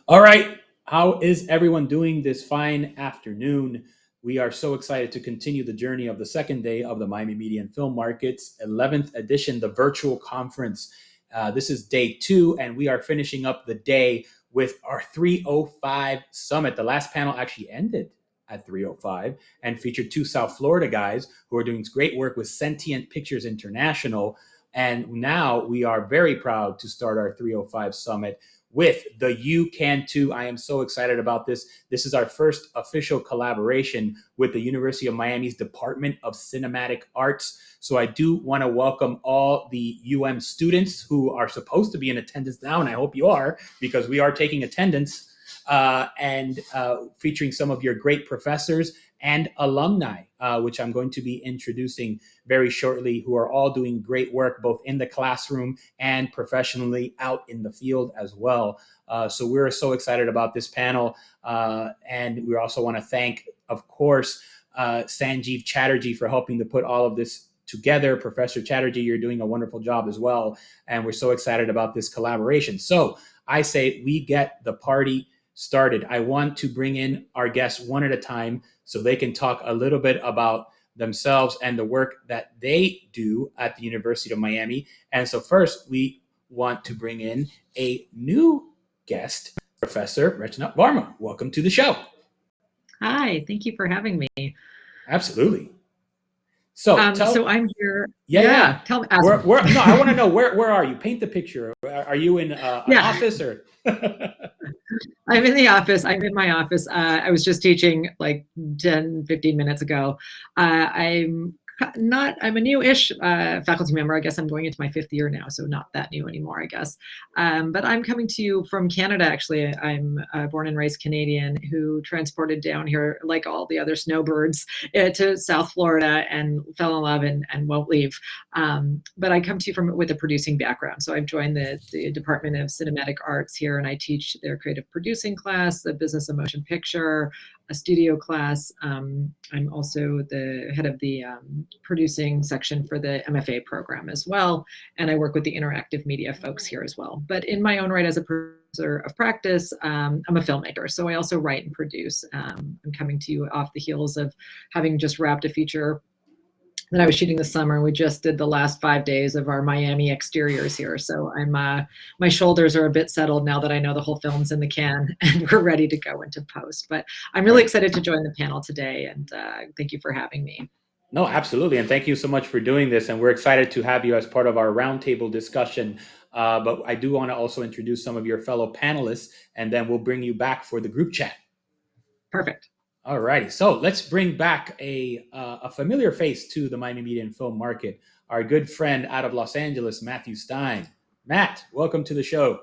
All right. How is everyone doing this fine afternoon? We are so excited to continue the journey of the second day of the Miami Media and Film Market's 11th edition, the virtual conference. This is day two, and we are finishing up the day with our 305 summit. The last panel actually ended at 305 and featured two South Florida guys who are doing great work with Sentient Pictures International. And now we are very proud to start our 305 summit with the You Can Too. I am so excited about this. This is our first official collaboration with the University of Miami's Department of Cinematic Arts. So I do want to welcome all the UM students who are supposed to be in attendance now, and I hope you are, because we are taking attendance and featuring some of your great professors and alumni, which I'm going to be introducing very shortly, who are all doing great work both in the classroom and professionally out in the field as well. So we're so excited about this panel. And we also want to thank, of course, Sanjeev Chatterjee for helping to put all of this together. Professor Chatterjee, you're doing a wonderful job as well. And we're so excited about this collaboration. So I say we get the party started. I want to bring in our guests one at a time so they can talk a little bit about themselves and the work that they do at the University of Miami. And so first, we want to bring in a new guest, Professor Rechna. Varma, welcome to the show. Hi, thank you for having me. Absolutely. So I'm here. Yeah. Tell me. No, I want to know where are you? Paint the picture. Are you in an office or? I'm in the office. I'm in my office. I was just teaching like 10, 15 minutes ago. I'm a new-ish faculty member. I guess I'm going into my 5th year now, so not that new anymore, I guess. But I'm coming to you from Canada, actually. I'm born and raised Canadian who transported down here, like all the other snowbirds, to South Florida and fell in love and won't leave. But I come to you with a producing background. So I've joined the Department of Cinematic Arts here, and I teach their creative producing class, the business of motion picture, a studio class. I'm also the head of the producing section for the MFA program as well. And I work with the interactive media folks here as well. But in my own right as a professor of practice, I'm a filmmaker. So I also write and produce. I'm coming to you off the heels of having just wrapped a feature that I was shooting this summer. We just did the last 5 days of our Miami exteriors here. So my shoulders are a bit settled now that I know the whole film's in the can and we're ready to go into post. But I'm really excited to join the panel today, and thank you for having me. No, absolutely. And thank you so much for doing this. And we're excited to have you as part of our roundtable discussion. But I do want to also introduce some of your fellow panelists, and then we'll bring you back for the group chat. Perfect. All righty. So let's bring back a familiar face to the Miami Media and Film Market, our good friend out of Los Angeles, Matthew Stein. Matt, welcome to the show.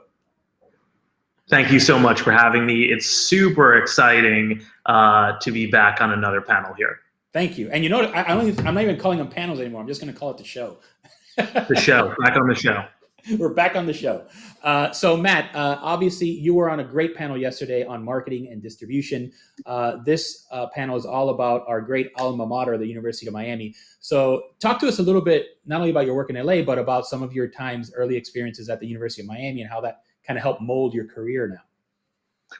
Thank you so much for having me. It's super exciting to be back on another panel here. Thank you. And you know what? I'm not even calling them panels anymore. I'm just going to call it the show. The show. Back on the show. We're back on the show. So Matt, obviously you were on a great panel yesterday on marketing and distribution. This panel is all about our great alma mater, the University of Miami. So talk to us a little bit, not only about your work in LA, but about some of your early experiences at the University of Miami and how that kind of helped mold your career now.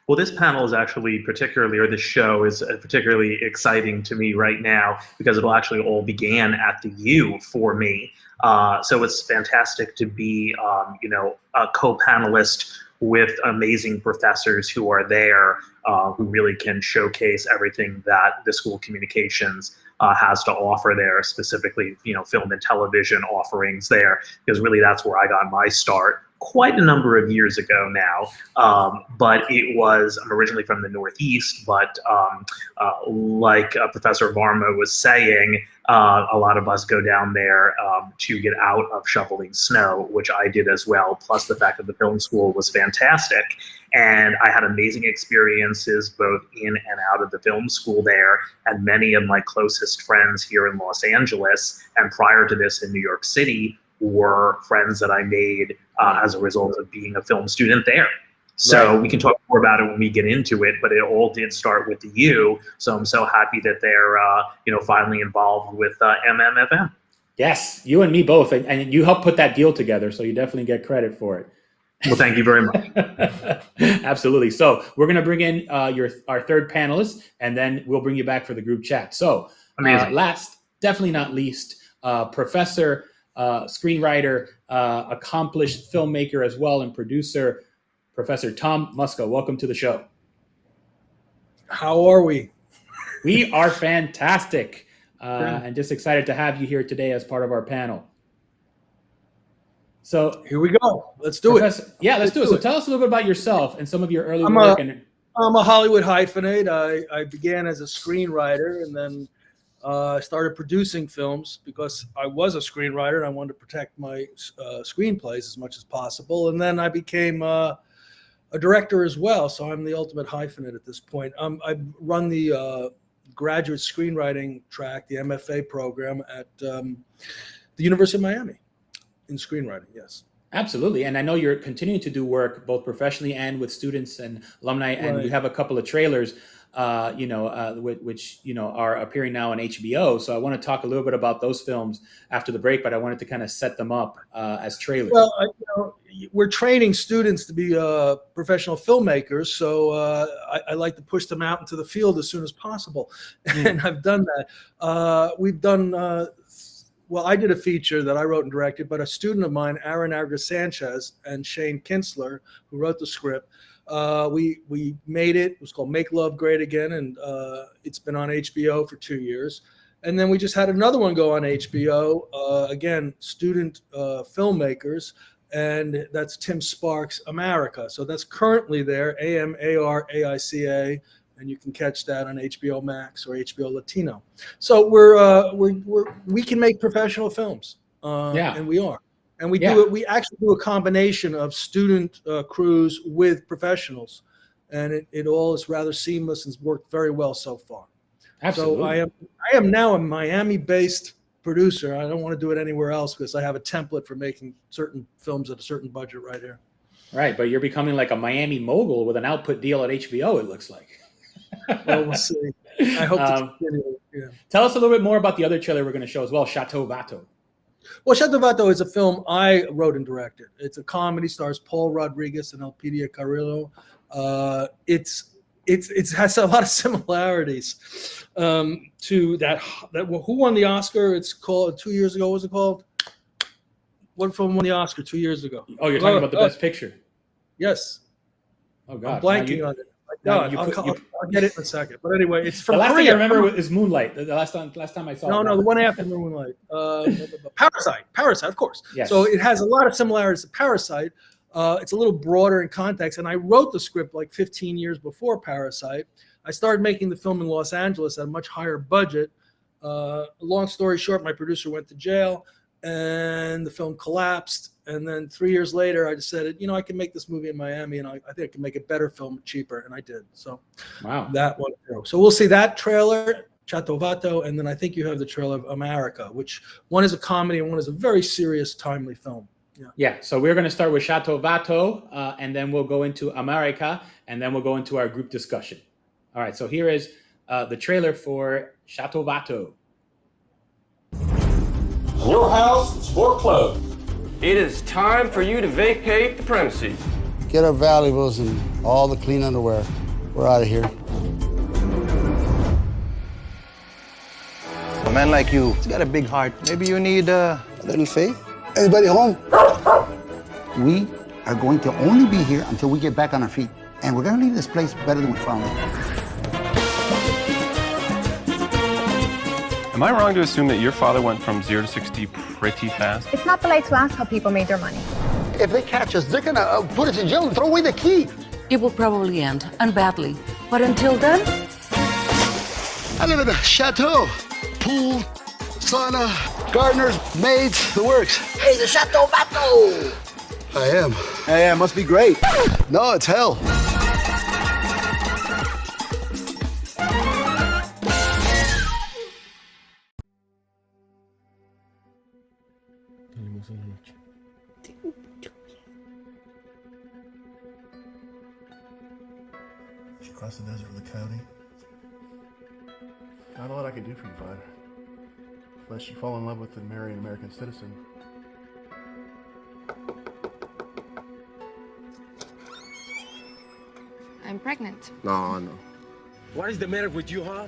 Well, this panel is actually this show is particularly exciting to me right now because it actually all began at the U for me. So it's fantastic to be, a co-panelist with amazing professors who are there, who really can showcase everything that the School of Communications has to offer there, specifically, film and television offerings there, because really that's where I got my start quite a number of years ago now. But I'm originally from the Northeast, but like Professor Varma was saying, a lot of us go down there to get out of shoveling snow, which I did as well, plus the fact that the film school was fantastic. And I had amazing experiences both in and out of the film school there, and many of my closest friends here in Los Angeles, and prior to this in New York City, were friends that I made as a result of being a film student there. So we can talk more about it when we get into it, but it all did start with the U. So I'm so happy that they're, finally involved with MMFM. Yes, you and me both. And you helped put that deal together, so you definitely get credit for it. Well, thank you very much. Absolutely. So we're going to bring in our third panelist, and then we'll bring you back for the group chat. So Amazing. last, definitely not least, professor, screenwriter, accomplished filmmaker as well, and producer, Professor Tom Musca. Welcome to the show. How are we? We are fantastic, and just excited to have you here today as part of our panel. So here we go. Let's do it. Yeah, let's do it. So tell us a little bit about yourself and some of your early work. I'm a Hollywood hyphenate. I began as a screenwriter, and then I started producing films because I was a screenwriter and I wanted to protect my screenplays as much as possible. And then I became a director as well. So I'm the ultimate hyphenate at this point. I run the graduate screenwriting track, the MFA program at the University of Miami in screenwriting. Yes. Absolutely. And I know you're continuing to do work both professionally and with students and alumni. And we have a couple of trailers, which are appearing now on HBO. So I want to talk a little bit about those films after the break, but I wanted to kind of set them up as trailers. Well, we're training students to be professional filmmakers. So I like to push them out into the field as soon as possible. And I've done that. We've done well, I did a feature that I wrote and directed, but a student of mine, Aaron Argus-Sanchez, and Shane Kinsler, who wrote the script, we made it. It was called Make Love Great Again, and it's been on HBO for 2 years. And then we just had another one go on HBO, again, student filmmakers, and that's Tim Sparks' America. So that's currently there, AMARAICA. And you can catch that on HBO Max or HBO Latino. So we can make professional films, and we are, and we do it. We actually do a combination of student crews with professionals, and it all is rather seamless and has worked very well so far. Absolutely. So I am now a Miami-based producer. I don't want to do it anywhere else because I have a template for making certain films at a certain budget right here. Right, but you're becoming like a Miami mogul with an output deal at HBO. It looks like. Well, we'll see. I hope to continue. Yeah. Tell us a little bit more about the other trailer we're going to show as well, Chateau Vato. Well, Chateau Vato is a film I wrote and directed. It's a comedy, stars Paul Rodriguez and Elpidia Carrillo. It has a lot of similarities to that. Who won the Oscar? It's called 2 years ago. What was it called? What film won the Oscar 2 years ago? Oh, you're talking about the Best Picture. Yes. Oh God, I'm blanking on it. No, I'll get it in a second. But anyway, it's from the last Korea. thing I remember is Moonlight. The last time I saw it. No, the one after Moonlight. Parasite, of course. Yes. So it has a lot of similarities to Parasite. It's a little broader in context. And I wrote the script like 15 years before Parasite. I started making the film in Los Angeles at a much higher budget. Long story short, my producer went to jail and the film collapsed. And then 3 years later, I decided, I can make this movie in Miami, and I think I can make a better film cheaper, and I did. So, wow, that one. So we'll see that trailer, Chateau Vato, and then I think you have the trailer of America, which one is a comedy and one is a very serious, timely film. Yeah. So we're going to start with Chateau Vato, and then we'll go into America, and then we'll go into our group discussion. All right. So here is the trailer for Chateau Vato. Your house is foreclosed. It is time for you to vacate the premises. Get our valuables and all the clean underwear. We're out of here. A man like you, he's got a big heart. Maybe you need a little faith. Anybody home? We are going to only be here until we get back on our feet. And we're going to leave this place better than we found it. Am I wrong to assume that your father went from 0 to 60 pretty fast? It's not polite to ask how people made their money. If they catch us, they're going to put us in jail and throw away the key. It will probably end, and badly. But until then... I live in a chateau. Pool, sauna, gardeners, maids, the works. Hey, the Chateau Vato! I am. Hey, it must be great. No, it's hell. She crossed the desert with a coyote. Not a lot I can do for you, bud. Unless you fall in love with and marry an American citizen. I'm pregnant. No. What is the matter with you, huh?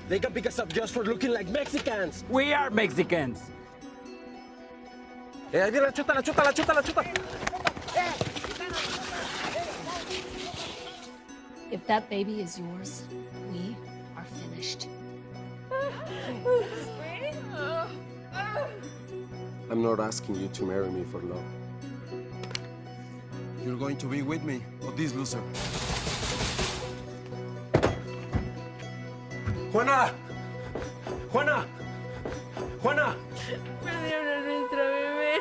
They can pick us up just for looking like Mexicans. We are Mexicans. Chútala. If that baby is yours, we are finished. I'm not asking you to marry me for love. You're going to be with me, or this loser. Juana! Perdieron a nuestra bebé.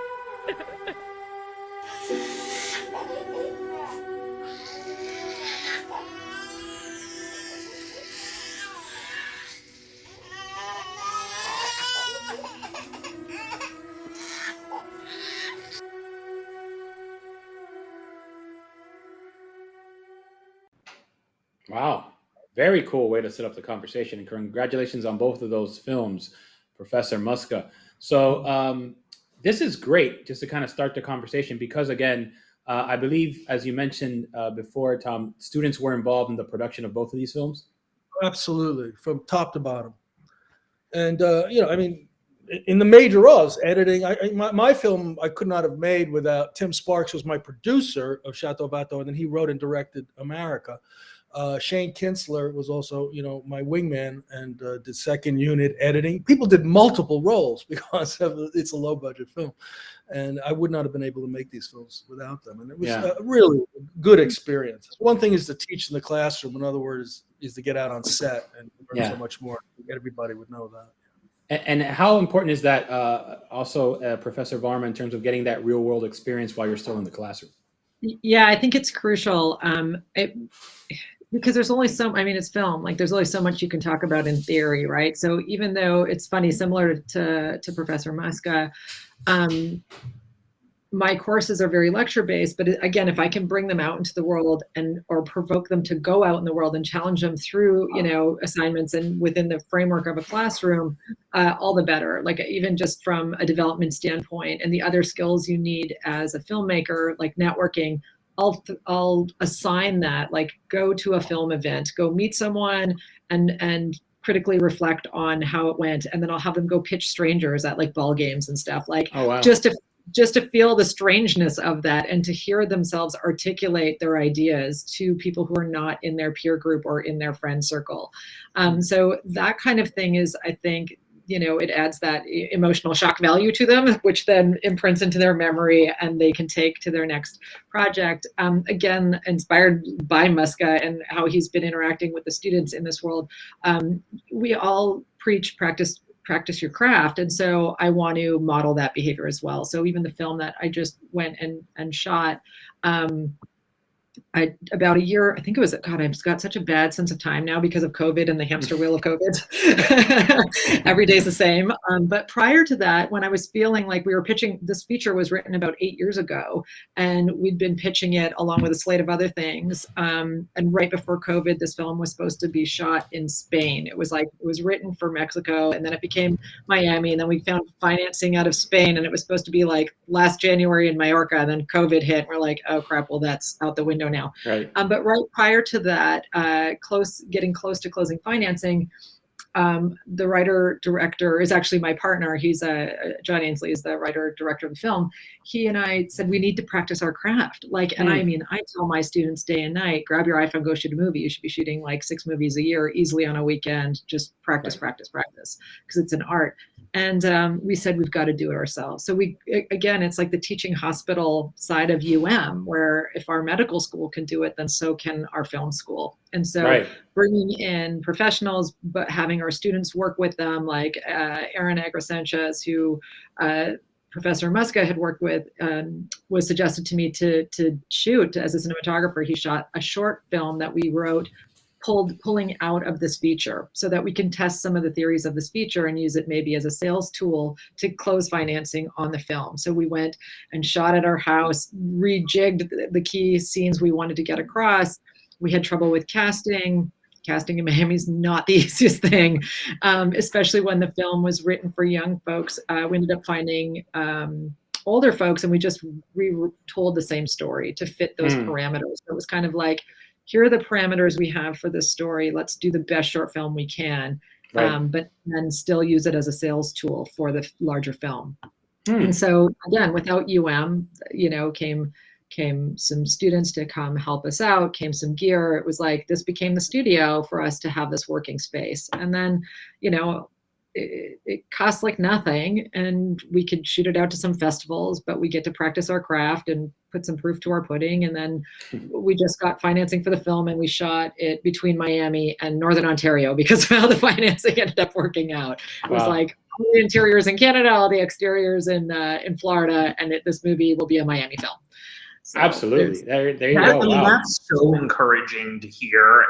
Wow. Very cool way to set up the conversation. And congratulations on both of those films, Professor Musca. So this is great just to kind of start the conversation because, again, I believe, as you mentioned before, Tom, students were involved in the production of both of these films? Absolutely, from top to bottom. And, in the major roles, editing, my film I could not have made without Tim Sparks, was my producer of Chateau Vato, and then he wrote and directed America. Shane Kinsler was also, my wingman and did second unit editing. People did multiple roles because it's a low budget film. And I would not have been able to make these films without them. And it was a really good experience. One thing is to teach in the classroom. Another word is to get out on set and learn so much more. Everybody would know that. And how important is that also, Professor Varma, in terms of getting that real world experience while you're still in the classroom? Yeah, I think it's crucial. Because there's only it's film, like there's only so much you can talk about in theory, right? So even though it's funny, similar to Professor Musca, my courses are very lecture based, but again, if I can bring them out into the world or provoke them to go out in the world and challenge them through, assignments and within the framework of a classroom, all the better. Like even just from a development standpoint and the other skills you need as a filmmaker, like networking, I'll assign that, like go to a film event, go meet someone and critically reflect on how it went. And then I'll have them go pitch strangers at like ball games and stuff, like just to feel the strangeness of that and to hear themselves articulate their ideas to people who are not in their peer group or in their friend circle. So that kind of thing is, I think, it adds that emotional shock value to them, which then imprints into their memory and they can take to their next project. Again, inspired by Musca and how he's been interacting with the students in this world. We all preach practice your craft. And so I want to model that behavior as well. So even the film that I just went and shot, about a year, I think it was, God, I've got such a bad sense of time now because of COVID and the hamster wheel of COVID. Every day's the same. But prior to that, when I was feeling like we were pitching, this feature was written about 8 years ago, and we'd been pitching it along with a slate of other things. And right before COVID, this film was supposed to be shot in Spain. It was written for Mexico, and then it became Miami, and then we found financing out of Spain, and it was supposed to be like last January in Mallorca, and then COVID hit, and we're like, oh crap, well that's out the window now. Right. But right prior to that, getting close to closing financing, the writer-director is actually my partner. He's John Ainsley is the writer-director of the film. He and I said, we need to practice our craft. And I mean, I tell my students day and night, grab your iPhone, go shoot a movie. You should be shooting like 6 movies a year, easily on a weekend. Just practice, because it's an art. And we said, we've got to do it ourselves. So again, it's like the teaching hospital side of where if our medical school can do it, then so can our film school. And so bringing in professionals, but having our students work with them, like Aaron Agra-Sanchez, who Professor Musca had worked with, was suggested to me to shoot as a cinematographer. He shot a short film that we wrote, pulling out of this feature so that we can test some of the theories of this feature and use it maybe as a sales tool to close financing on the film. So we went and shot at our house, rejigged the key scenes we wanted to get across. We had trouble with casting. Casting in Miami is not the easiest thing, especially when the film was written for young folks. We ended up finding older folks, and we just retold the same story to fit those parameters. So it was kind of like here are the parameters we have for this story. Let's do the best short film we can, but then still use it as a sales tool for the larger film. And so again, without came some students to come help us out, came some gear. It was like, this became the studio for us to have this working space. And then, it costs like nothing, and we could shoot it out to some festivals, but we get to practice our craft and put some proof to our pudding. And then we just got financing for the film, and we shot it between Miami and Northern Ontario because of how the financing ended up working out. It was like all the interiors in Canada, all the exteriors in Florida, and this movie will be a Miami film. So absolutely. There you go. I mean, wow. That's so encouraging to hear.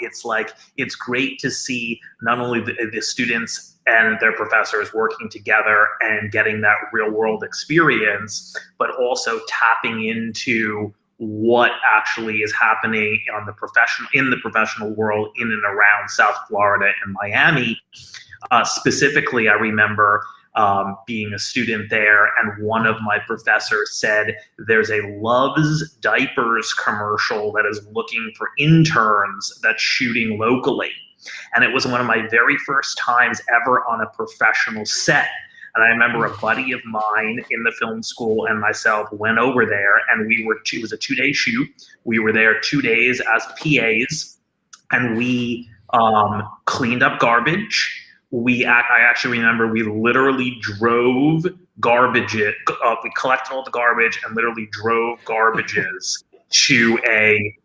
It's like, it's great to see not only the students and their professors working together and getting that real world experience, but also tapping into what actually is happening in the professional world in and around South Florida and Miami. Specifically, I remember being a student there, and one of my professors said there's a Love's Diapers commercial that is looking for interns that's shooting locally. And it was one of my very first times ever on a professional set. And I remember a buddy of mine in the film school and myself went over there, and it was a 2-day shoot. We were there 2 days as PAs, and we cleaned up garbage. I actually remember we literally drove garbage. We collected all the garbage and literally drove garbages to a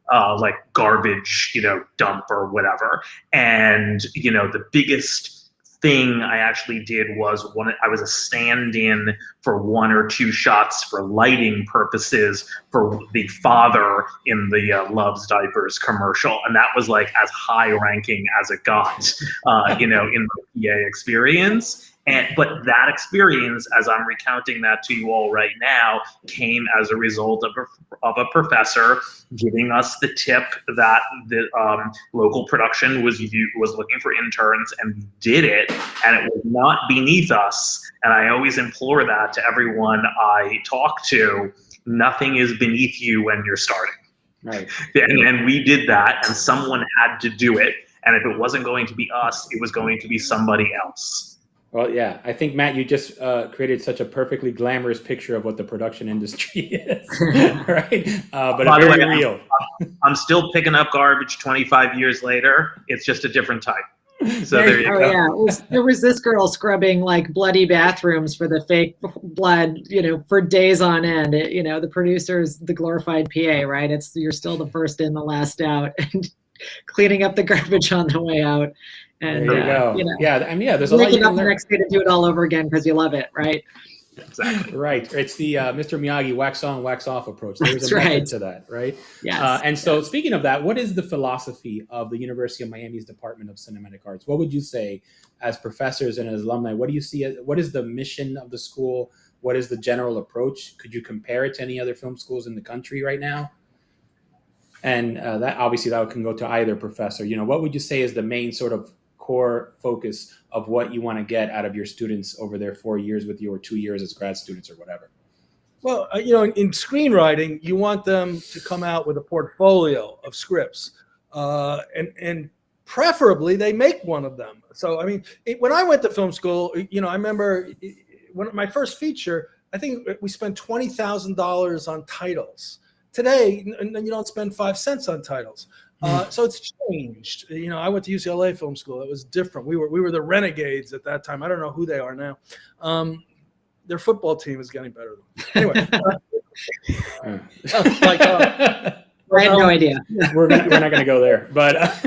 garbage, dump or whatever. And, the biggest thing I actually did was I was a stand-in for 1 or 2 shots for lighting purposes for the father in the Love's Diapers commercial. And that was like as high ranking as it got, in the PA experience. But that experience, as I'm recounting that to you all right now, came as a result of a professor giving us the tip that the local production was looking for interns, and we did it, and it was not beneath us. And I always implore that to everyone I talk to: nothing is beneath you when you're starting. Right. And we did that, and someone had to do it. And if it wasn't going to be us, it was going to be somebody else. Well, yeah, I think, Matt, you just created such a perfectly glamorous picture of what the production industry is, right? But very real. I'm still picking up garbage 25 years later. It's just a different type. So there you go. Yeah, there was this girl scrubbing like bloody bathrooms for the fake blood, for days on end. The producer's the glorified PA, right? You're still the first in, the last out, and cleaning up the garbage on the way out. And there you go. There's a lot you can up learn. The next day to do it all over again because you love it, right? Exactly. Right. It's the Mr. Miyagi wax on, wax off approach. There's That's a method right. to that, right? Yes. And so, speaking of that, what is the philosophy of the University of Miami's Department of Cinematic Arts? What would you say, as professors and as alumni? What do you see? What is the mission of the school? What is the general approach? Could you compare it to any other film schools in the country right now? And that obviously that can go to either professor. What would you say is the main sort of core focus of what you want to get out of your students over their 4 years with you, or 2 years as grad students or whatever? Well, in screenwriting, you want them to come out with a portfolio of scripts, and preferably they make one of them. So, I mean, when I went to film school, I remember when my first feature, I think we spent $20,000 on titles. Today, you don't spend 5 cents on titles. So it's changed. I went to UCLA Film School. It was different. We were the Renegades at that time. I don't know who they are now. Their football team is getting better. Anyway, I had no idea. We're not going to go there. But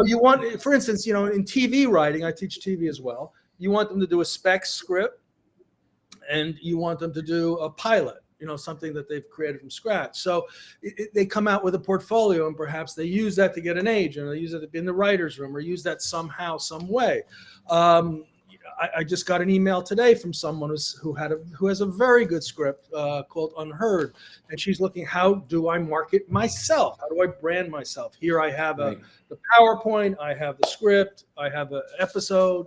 you want, for instance, in TV writing, I teach TV as well. You want them to do a spec script, and you want them to do a pilot. Something that they've created from scratch. So they come out with a portfolio, and perhaps they use that to get an agent, or they use it in the writer's room, or use that somehow, some way. I just got an email today from someone who has a very good script called Unheard, and she's looking, how do I market myself? How do I brand myself? Here I have the PowerPoint, I have the script, I have an episode,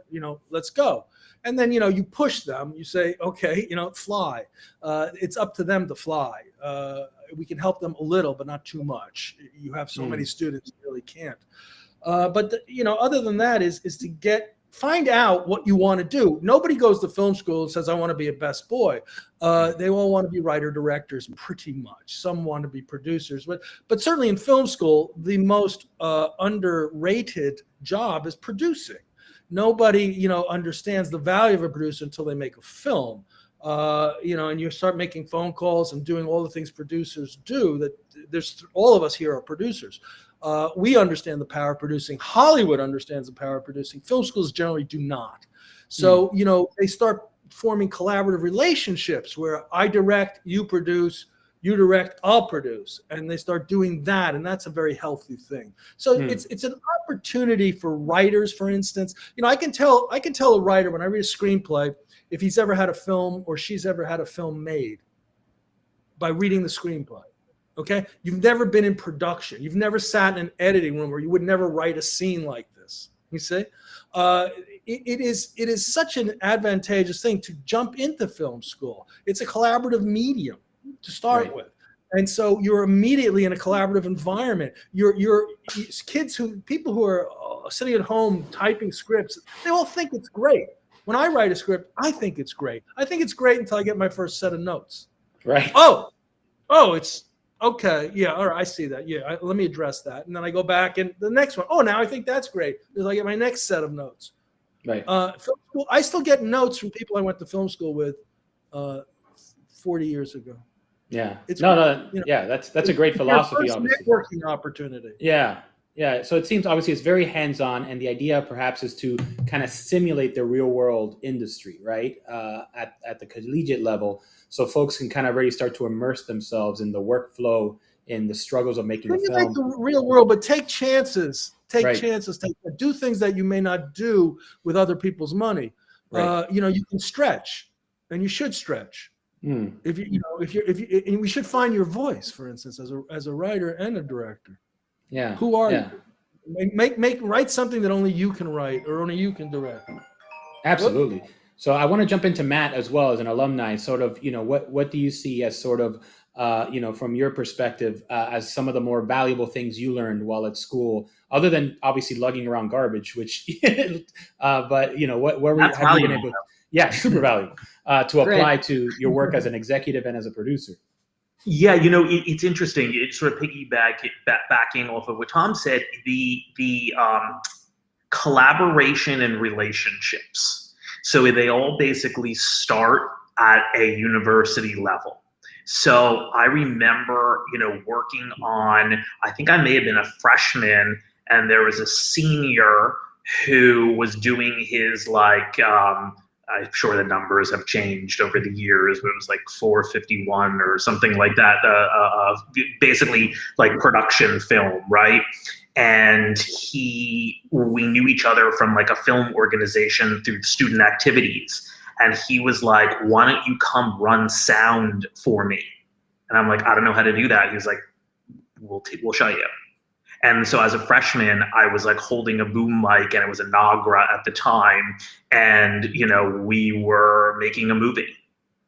let's go. And then, you push them, you say, okay, fly. It's up to them to fly. we can help them a little, but not too much. You have so many students, you really can't. But other than that is to find out what you want to do. Nobody goes to film school and says, I want to be a best boy. They all want to be writer directors pretty much. Some want to be producers, but certainly in film school, the most underrated job is producing. Nobody, understands the value of a producer until they make a film. And you start making phone calls and doing all the things producers do. That all of us here are producers. We understand the power of producing. Hollywood understands the power of producing. Film schools generally do not. So, they start forming collaborative relationships where I direct, you produce, you direct, I'll produce. And they start doing that. And that's a very healthy thing. So it's an opportunity for writers, for instance. I can tell a writer when I read a screenplay if he's ever had a film or she's ever had a film made by reading the screenplay. Okay, you've never been in production. You've never sat in an editing room, or you would never write a scene like this. You see, it is such an advantageous thing to jump into film school. It's a collaborative medium to start with, and so you're immediately in a collaborative environment. You're people who are sitting at home typing scripts. They all think it's great. When I write a script, I think it's great. I think it's great until I get my first set of notes. Right. Oh, it's. Okay, yeah, all right, I see that. Yeah, let me address that. And then I go back and the next one. Oh, now I think that's great. Because I get my next set of notes. Right. Film school, I still get notes from people I went to film school with 40 years ago. Yeah. It's yeah, that's a great philosophy, obviously. Networking opportunity. Yeah. Yeah. So it seems obviously it's very hands-on, and the idea perhaps is to kind of simulate the real world industry, right? At the collegiate level. So folks can kind of already start to immerse themselves in the workflow, in the struggles of making a film. Like the real world, but take chances. Chances. Do things that you may not do with other people's money. Right. You can stretch, and you should stretch. If and we should find your voice, for instance, as a writer and a director. Yeah. Who are you? Write something that only you can write or only you can direct. Absolutely. So I want to jump into Matt as well as an alumni. Sort of, what do you see as sort of, from your perspective, as some of the more valuable things you learned while at school, other than obviously lugging around garbage, which, but where have you been able? Yeah, super valuable to apply to your work as an executive and as a producer. Yeah, it's interesting. It's sort of backing off of what Tom said. The collaboration and relationships. So they all basically start at a university level. So I remember, working on, I think I may have been a freshman, and there was a senior who was doing his I'm sure the numbers have changed over the years, but it was like 451 or something like that, basically like production film, right? And we knew each other from like a film organization through student activities. And he was like, why don't you come run sound for me? And I'm like, I don't know how to do that. He was like, we'll show you. And so as a freshman, I was like holding a boom mic, and it was a Nagra at the time. And, we were making a movie,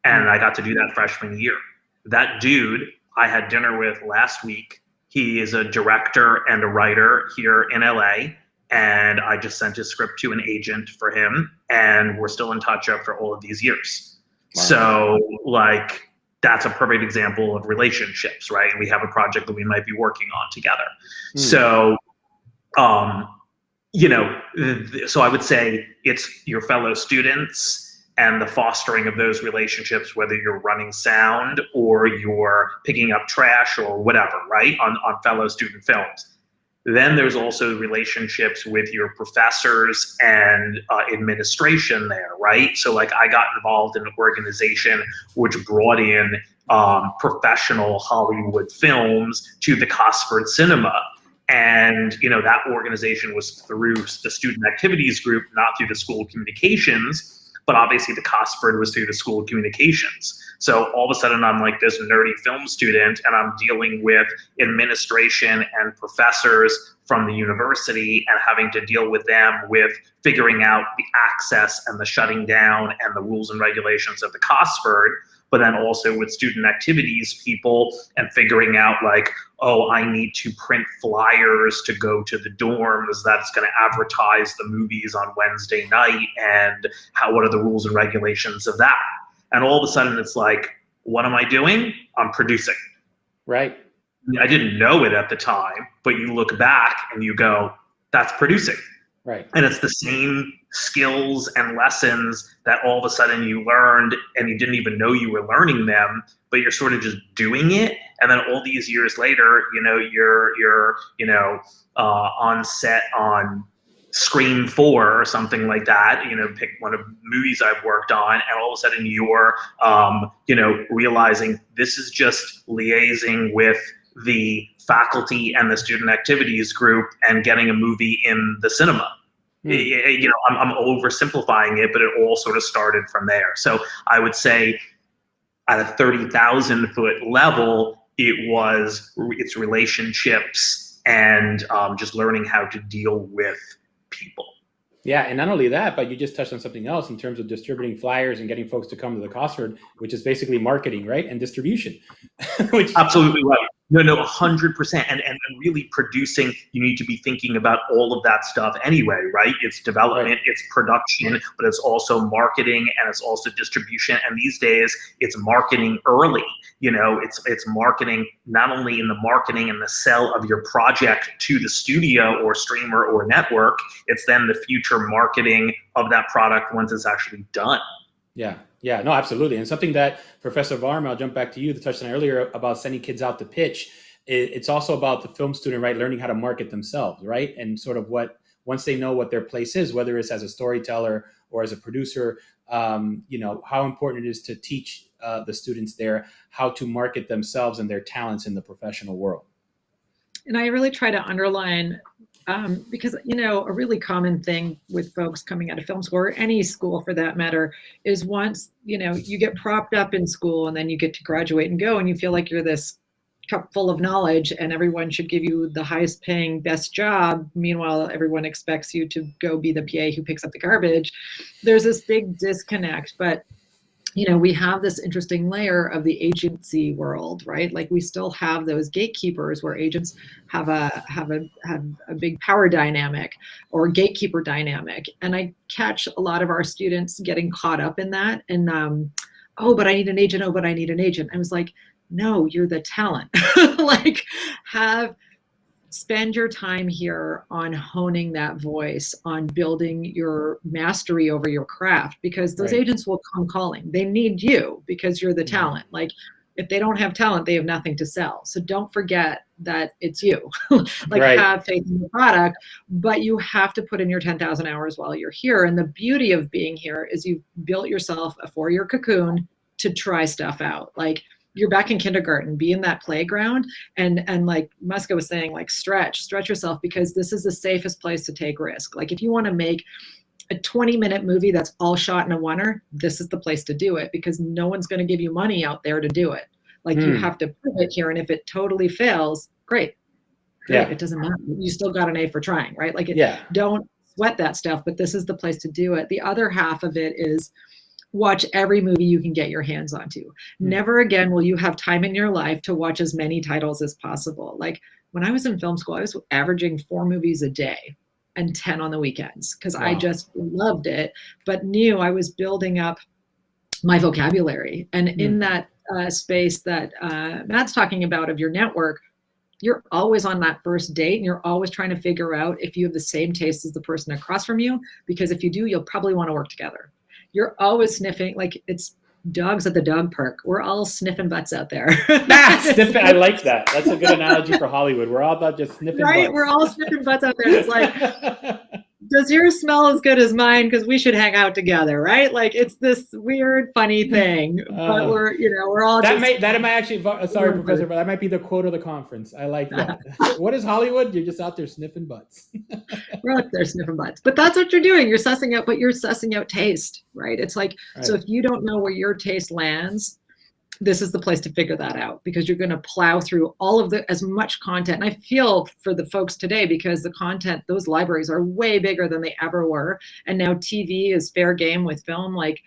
and I got to do that freshman year. That dude I had dinner with last week. He is a director and a writer here in LA, and I just sent his script to an agent for him, and we're still in touch after all of these years. Wow. So that's a perfect example of relationships, right? We have a project that we might be working on together. So, so I would say it's your fellow students and the fostering of those relationships, whether you're running sound or you're picking up trash or whatever, right, on fellow student films. Then there's also relationships with your professors and administration there, right? So I got involved in an organization which brought in professional Hollywood films to the Cosford Cinema. And, that organization was through the student activities group, not through the school of communications. But obviously the Cosford was through the School of Communications. So all of a sudden I'm like this nerdy film student, and I'm dealing with administration and professors from the university and having to deal with them with figuring out the access and the shutting down and the rules and regulations of the Cosford, but then also with student activities people and figuring out like, oh, I need to print flyers to go to the dorms that's going to advertise the movies on Wednesday night, and what are the rules and regulations of that? And all of a sudden it's like, what am I doing? I'm producing. Right. I didn't know it at the time, but you look back and you go, that's producing. Right. And it's the same skills and lessons that all of a sudden you learned and you didn't even know you were learning them, but you're sort of just doing it. And then all these years later, you're on set on Scream 4 or something like that, pick one of the movies I've worked on, and all of a sudden you're, realizing this is just liaising with the faculty and the student activities group and getting a movie in the cinema. I'm oversimplifying it, but it all sort of started from there. So I would say at a 30,000 foot level, it's relationships and just learning how to deal with people. Yeah, and not only that, but you just touched on something else in terms of distributing flyers and getting folks to come to the Cosford, which is basically marketing, right? And distribution. Absolutely right. No, 100%. And really producing, you need to be thinking about all of that stuff anyway, right? It's development, right. It's production, but it's also marketing and it's also distribution. And these days it's marketing early. It's marketing not only in the marketing and the sell of your project to the studio or streamer or network, it's then the future marketing of that product once it's actually done. Yeah, no, absolutely. And something that Professor Varma, I'll jump back to you to touch on earlier about sending kids out to pitch. It's also about the film student, right? Learning how to market themselves, right? And sort of once they know what their place is, whether it's as a storyteller or as a producer, how important it is to teach the students there how to market themselves and their talents in the professional world. And I really try to underline because, a really common thing with folks coming out of film school, or any school for that matter, is once, you get propped up in school and then you get to graduate and go and you feel like you're this cup full of knowledge and everyone should give you the highest paying, best job. Meanwhile, everyone expects you to go be the PA who picks up the garbage. There's this big disconnect, but we have this interesting layer of the agency world, right? Like we still have those gatekeepers where agents have a big power dynamic or gatekeeper dynamic. And I catch a lot of our students getting caught up in that. And, but I need an agent. Oh, but I need an agent. I was like, no, you're the talent. Spend your time here on honing that voice, on building your mastery over your craft, because those agents will come calling. They need you because you're the talent. Like if they don't have talent, they have nothing to sell. So don't forget that it's you. Have faith in the product, but you have to put in your 10,000 hours while you're here. And the beauty of being here is you've built yourself a 4-year cocoon to try stuff out. Like you're back in kindergarten, be in that playground, and like Musca was saying, like stretch yourself, because this is the safest place to take risk. Like if you want to make a 20-minute movie that's all shot in a oneer, this is the place to do it, because no one's going to give you money out there to do it. Like you have to prove it here, and if it totally fails, great. It doesn't matter. You still got an A for trying, right? Don't sweat that stuff, but this is the place to do it. The other half of it is watch every movie you can get your hands onto. Never again will you have time in your life to watch as many titles as possible. Like when I was in film school, I was averaging 4 movies a day and 10 on the weekends because I just loved it, but knew I was building up my vocabulary. And in that space that Matt's talking about of your network, you're always on that first date and you're always trying to figure out if you have the same taste as the person across from you, because if you do, you'll probably want to work together. You're always sniffing, like it's dogs at the dog park. We're all sniffing butts out there. Sniffing, I like that. That's a good analogy for Hollywood. We're all about just sniffing butts. Right, we're all sniffing butts out there. It's like, does yours smell as good as mine? Because we should hang out together, right? Like it's this weird, funny thing. But we're all that might actually. Sorry, Professor, but that might be the quote of the conference. I like that. What is Hollywood? You're just out there sniffing butts. We're out there sniffing butts. But that's what you're doing. You're sussing out, but you're sussing out taste, right? It's like, so if you don't know where your taste lands, this is the place to figure that out, because you're going to plow through all of as much content. And I feel for the folks today, because the content, those libraries are way bigger than they ever were. And now TV is fair game with film. Like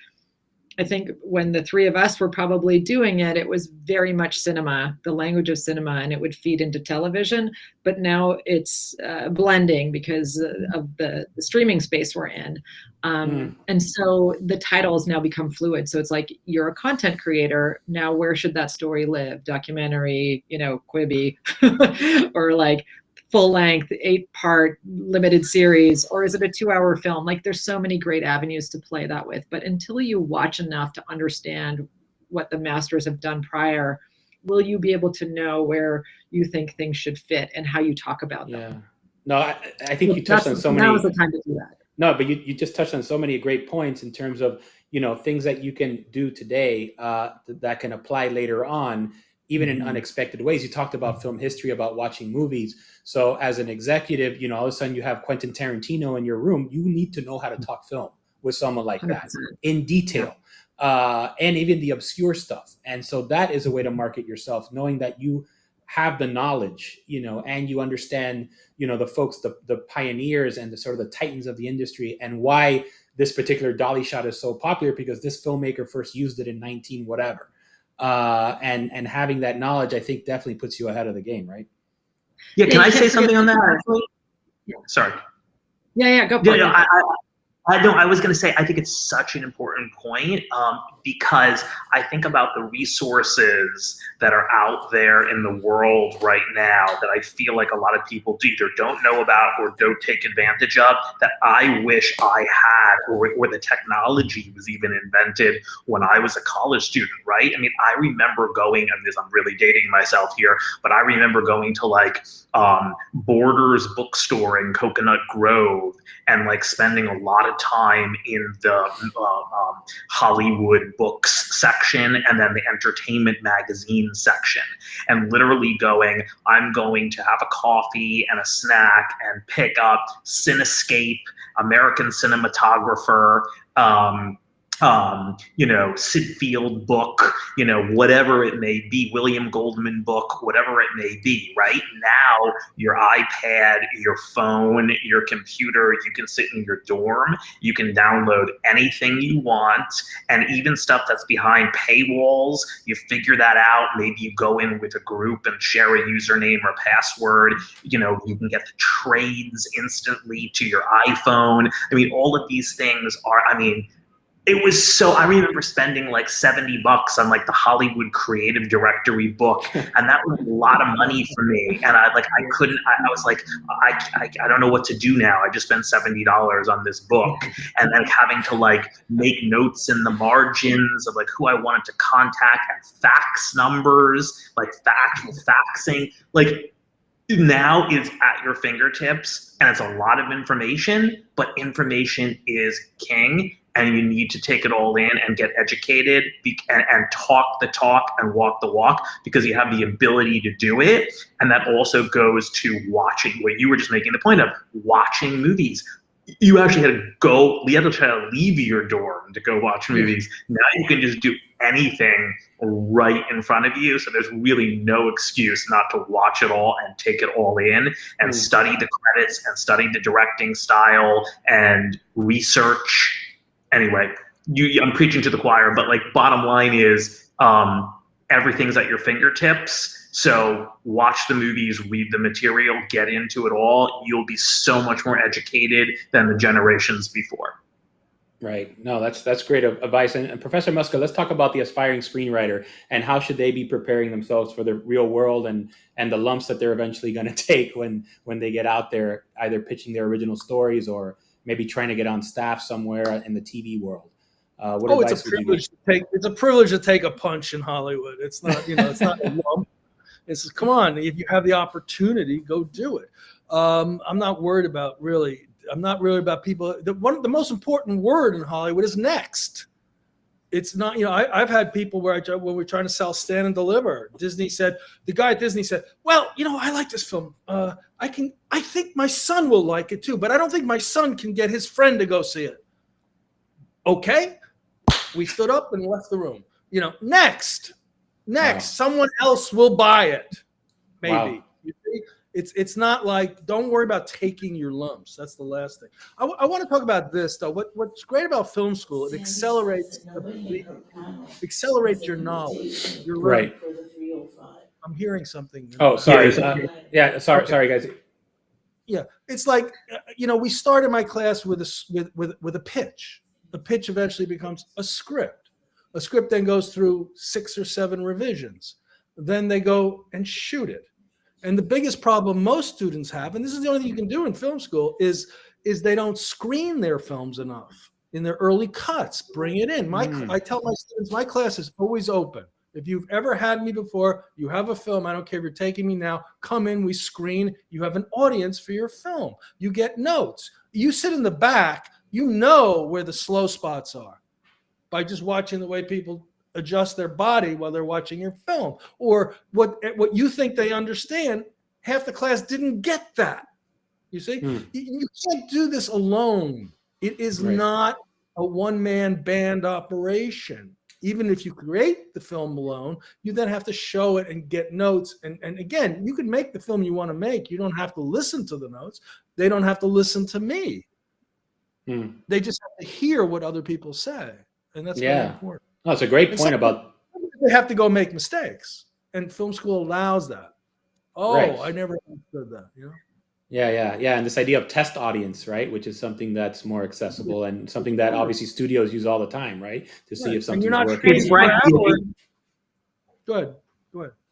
I think when the three of us were probably doing it, it was very much cinema, the language of cinema, and it would feed into television. But now it's blending because of the streaming space we're in. And so the titles now become fluid. So it's like, you're a content creator. Now, where should that story live? Documentary, Quibi, or like full-length 8-part limited series, or is it a 2-hour film? Like, there's so many great avenues to play that with, but until you watch enough to understand what the masters have done prior, will you be able to know where you think things should fit and how you talk about them? No, I think you touched on so many. Now is the time to do that. No, but you just touched on so many great points in terms of, things that you can do today that can apply later on, even in unexpected ways. You talked about film history, about watching movies. So as an executive, all of a sudden you have Quentin Tarantino in your room. You need to know how to talk film with someone like that 100%. in detail, and even the obscure stuff. And so that is a way to market yourself, knowing that you have the knowledge, and you understand, the folks, the pioneers and the sort of the titans of the industry, and why this particular dolly shot is so popular, because this filmmaker first used it in 19 whatever. And having that knowledge, I think, definitely puts you ahead of the game, right? Yeah, can I say something on that? Actually? Sorry. Yeah, go for it. I was going to say, I think it's such an important point, because I think about the resources that are out there in the world right now that I feel like a lot of people either don't know about or don't take advantage of, that I wish I had, or the technology was even invented when I was a college student, right? I mean, I remember going, I'm really dating myself here, but I remember going to like Borders bookstore in Coconut Grove and like spending a lot of time in the Hollywood books section and then the entertainment magazine section, and literally going, I'm going to have a coffee and a snack and pick up Cinescape, American Cinematographer, Sid Field book, whatever it may be, William Goldman book, whatever it may be, right? Now, your iPad, your phone, your computer, you can sit in your dorm, you can download anything you want, and even stuff that's behind paywalls, you figure that out. Maybe you go in with a group and share a username or password. You can get the trades instantly to your iPhone. I mean, all of these things are, it was so, I remember spending like $70 on like the Hollywood Creative Directory book, and that was a lot of money for me. And I was like, I don't know what to do now. I just spent $70 on this book, and then having to like make notes in the margins of like who I wanted to contact and fax numbers, like faxing, like now it's at your fingertips, and it's a lot of information, but information is king. And you need to take it all in and get educated and talk the talk and walk the walk, because you have the ability to do it. And that also goes to watching, what you were just making the point of, watching movies. You actually had to try to leave your dorm to go watch movies. Now you can just do anything right in front of you. So there's really no excuse not to watch it all and take it all in and study the credits and study the directing style and research. Anyway, I'm preaching to the choir, but like bottom line is everything's at your fingertips. So watch the movies, read the material, get into it all. You'll be so much more educated than the generations before. Right. No, that's great advice. And Professor Musca, let's talk about the aspiring screenwriter and how should they be preparing themselves for the real world and the lumps that they're eventually going to take when they get out there, either pitching their original stories or maybe trying to get on staff somewhere in the TV world. It's a privilege it's a privilege to take a punch in Hollywood. It's not, it's not a lump. It's come on, if you have the opportunity, go do it. I'm not worried about people. The most important word in Hollywood is next. It's not, I've had people when we're trying to sell Stand and Deliver, the guy at Disney said, well, I like this film. I think my son will like it too, but I don't think my son can get his friend to go see it. Okay. We stood up and left the room. Next, wow. Someone else will buy it. Maybe. Wow. You see? It's not like, don't worry about taking your lumps. That's the last thing. I want to talk about this though. What's great about film school, it accelerates your knowledge. Your Right. I'm hearing something. Oh, sorry. Yeah, Sorry, guys. Yeah, it's like, we started my class with a pitch. The pitch eventually becomes a script. A script then goes through 6 or 7 revisions. Then they go and shoot it. And the biggest problem most students have, and this is the only thing you can do in film school, is they don't screen their films enough in their early cuts. Bring it in. I tell my students, my class is always open. If you've ever had me before, you have a film, I don't care if you're taking me now, come in, we screen, you have an audience for your film. You get notes. You sit in the back, you know where the slow spots are by just watching the way people adjust their body while they're watching your film, or what you think they understand. Half the class didn't get that. You see, you can't do this alone. It is not a one-man band operation. Even if you create the film alone, you then have to show it and get notes. And again, you can make the film you want to make. You don't have to listen to the notes. They don't have to listen to me. They just have to hear what other people say, and that's very important. Oh, it's a great point about. They have to go make mistakes, and film school allows that. Oh, Right. I never understood that. Yeah. And this idea of test audience, right, which is something that's more accessible and something that obviously studios use all the time, right, to see if something's working. Go ahead,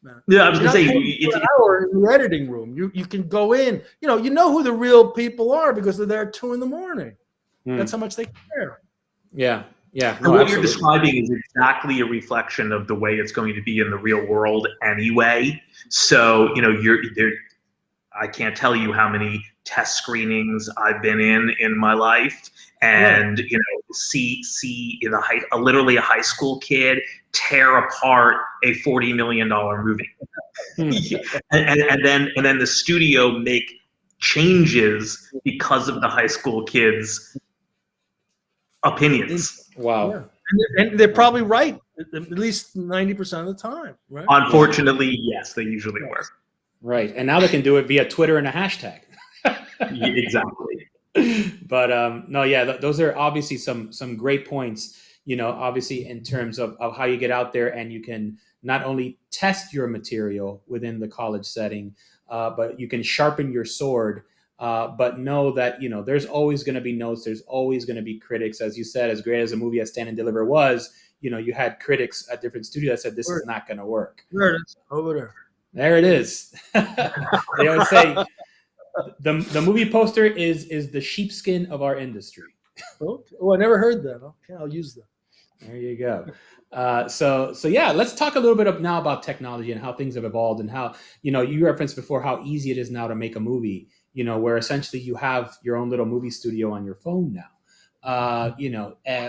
man. Yeah, I was going to say, it's an hour in the editing room. You can go in. You know who the real people are because they're there at 2 a.m. That's how much they care. Yeah. And what you're describing is exactly a reflection of the way it's going to be in the real world anyway. So, I can't tell you how many test screenings I've been in my life, and see literally a high school kid tear apart a $40 million movie, and then the studio make changes because of the high school kids' opinions. Wow. Yeah. And they're probably right at least 90% of the time, right? Unfortunately, yes, they usually were. Right. And now they can do it via Twitter and a hashtag. Exactly. But those are obviously some great points, obviously in terms of how you get out there and you can not only test your material within the college setting, but you can sharpen your sword. But know that, there's always going to be notes. There's always going to be critics. As you said, as great as a movie as Stand and Deliver was, you had critics at different studios that said, this is not going to work. There it is. Over there. There it is. They always say the movie poster is the sheepskin of our industry. Oh, I never heard that. Okay, I'll use that. There you go. So yeah, let's talk a little bit now about technology and how things have evolved and how, you referenced before how easy it is now to make a movie, where essentially you have your own little movie studio on your phone now.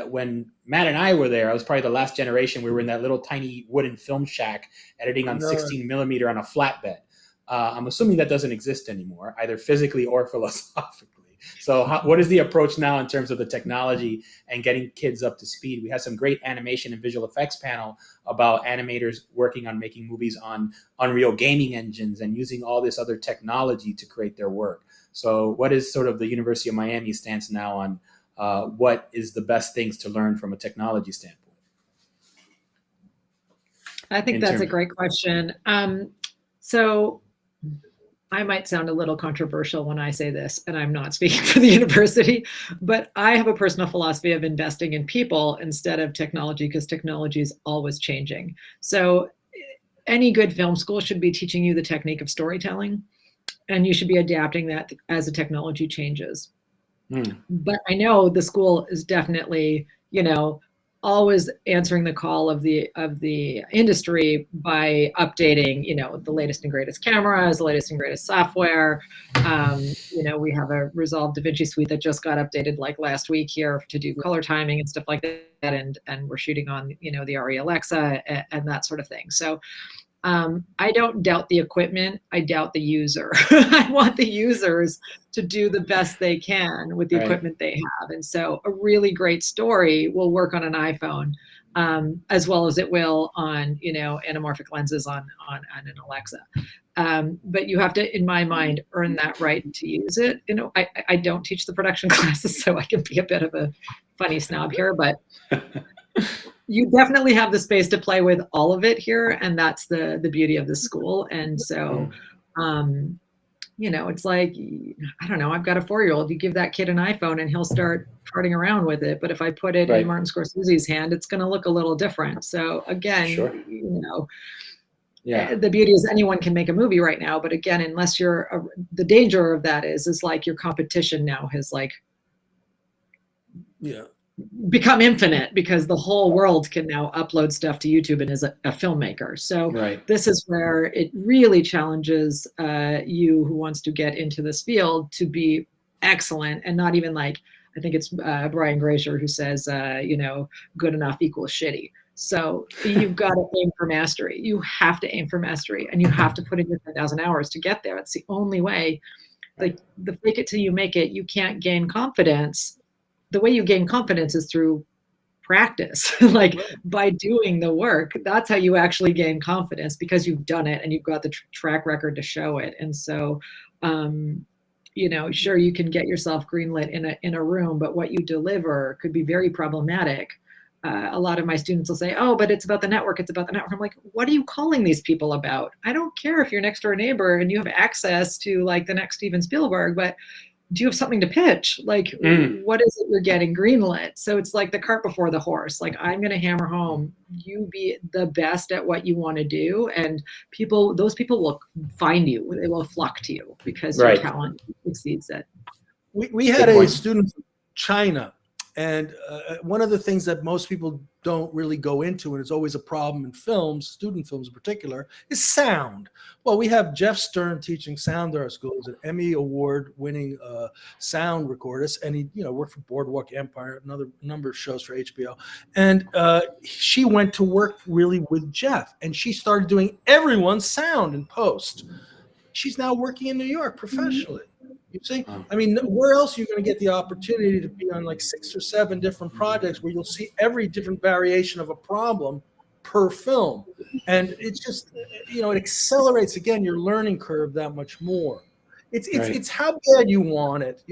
When Matt and I were there, I was probably the last generation. We were in that little tiny wooden film shack editing on 16 millimeter on a flatbed. I'm assuming that doesn't exist anymore, either physically or philosophically. So what is the approach now in terms of the technology and getting kids up to speed? We had some great animation and visual effects panel about animators working on making movies on Unreal gaming engines and using all this other technology to create their work. So what is sort of the University of Miami stance now on what is the best things to learn from a technology standpoint? I think that's a great question. So I might sound a little controversial when I say this, and I'm not speaking for the university, but I have a personal philosophy of investing in people instead of technology, because technology is always changing. So any good film school should be teaching you the technique of storytelling, and you should be adapting that as the technology changes. But I know the school is definitely, always answering the call of the industry by updating, the latest and greatest cameras, the latest and greatest software. We have a Resolve DaVinci Suite that just got updated like last week here to do color timing and stuff like that. And we're shooting on, the ARRI Alexa and that sort of thing. So I don't doubt the equipment. I doubt the user. I want the users to do the best they can with the equipment they have. And so a really great story will work on an iPhone, as well as it will on, anamorphic lenses on an Alexa. But you have to, in my mind, earn that right to use it. I don't teach the production classes, so I can be a bit of a funny snob here, but you definitely have the space to play with all of it here, and that's the beauty of the school. And so, it's like, I don't know, I've got a 4-year-old. You give that kid an iPhone and he'll start farting around with it. But if I put it in Martin Scorsese's hand, it's going to look a little different. So again, the beauty is anyone can make a movie right now. But again, unless the danger of that is like your competition now has become infinite, because the whole world can now upload stuff to YouTube and is a filmmaker. So this is where it really challenges you who wants to get into this field to be excellent, and not even like, I think it's Brian Grazer who says, good enough equals shitty. So you've got to aim for mastery. You have to aim for mastery, and you have to put in your 10,000 hours to get there. It's the only way. Like the fake it till you make it, you can't gain confidence. The way you gain confidence is through practice, by doing the work. That's how you actually gain confidence, because you've done it and you've got the track record to show it. And so, sure, you can get yourself greenlit in a room, but what you deliver could be very problematic. A lot of my students will say, oh, but it's about the network. It's about the network. I'm like, what are you calling these people about? I don't care if you're next door neighbor and you have access to the next Steven Spielberg, but do you have something to pitch? What is it you're getting greenlit? So it's like the cart before the horse. I'm going to hammer home, you be the best at what you want to do. And those people will find you. They will flock to you because your talent exceeds it. We had a student from China. And one of the things that most people don't really go into, and it's always a problem in films, student films in particular, is sound. Well, we have Jeff Stern teaching sound at our school. He's an Emmy Award-winning sound recordist, and he, worked for Boardwalk Empire, another number of shows for HBO. And she went to work really with Jeff, and she started doing everyone's sound in post. She's now working in New York professionally. You see, I mean, where else are you going to get the opportunity to be on 6 or 7 different projects where you'll see every different variation of a problem per film? And it's just, it accelerates, again, your learning curve that much more. It's how bad you want it,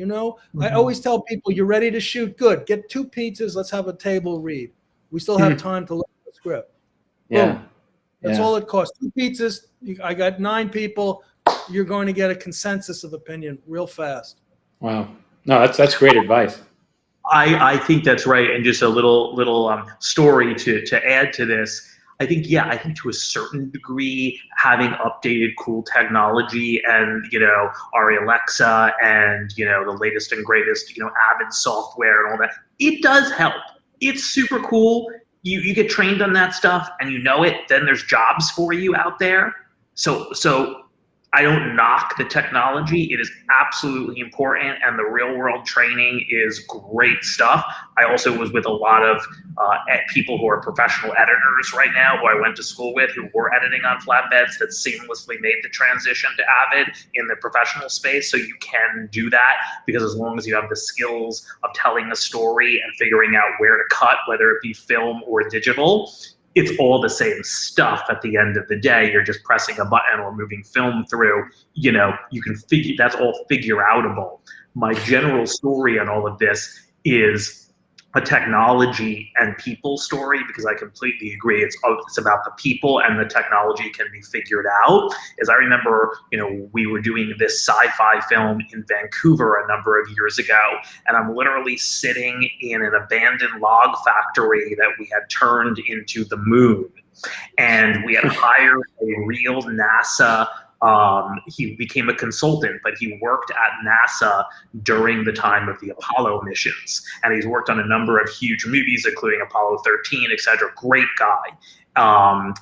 I always tell people, you're ready to shoot, good. Get 2 pizzas, let's have a table read. We still have time to look at the script. Boom. That's all it costs. 2 pizzas, I got 9 people. You're going to get a consensus of opinion real fast. Wow. No, that's great advice. I think that's right. And just a little story to add to this. I think to a certain degree, having updated cool technology and, our Alexa and, the latest and greatest, Avid software and all that, it does help. It's super cool. You get trained on that stuff and then there's jobs for you out there. So I don't knock the technology. It is absolutely important, and the real world training is great stuff. I also was with a lot of people who are professional editors right now, who I went to school with, who were editing on flatbeds, that seamlessly made the transition to Avid in the professional space. So you can do that, because as long as you have the skills of telling a story and figuring out where to cut, whether it be film or digital, it's all the same stuff at the end of the day. You're just pressing a button or moving film through, you can figure, that's all figure outable. My general story on all of this is a technology and people story, because I completely agree. It's about the people, and the technology can be figured out. As I remember, we were doing this sci-fi film in Vancouver a number of years ago, and I'm literally sitting in an abandoned log factory that we had turned into the moon. And we had hired a real NASA he became a consultant, but he worked at NASA during the time of the Apollo missions. And he's worked on a number of huge movies, including Apollo 13, etc. Great guy.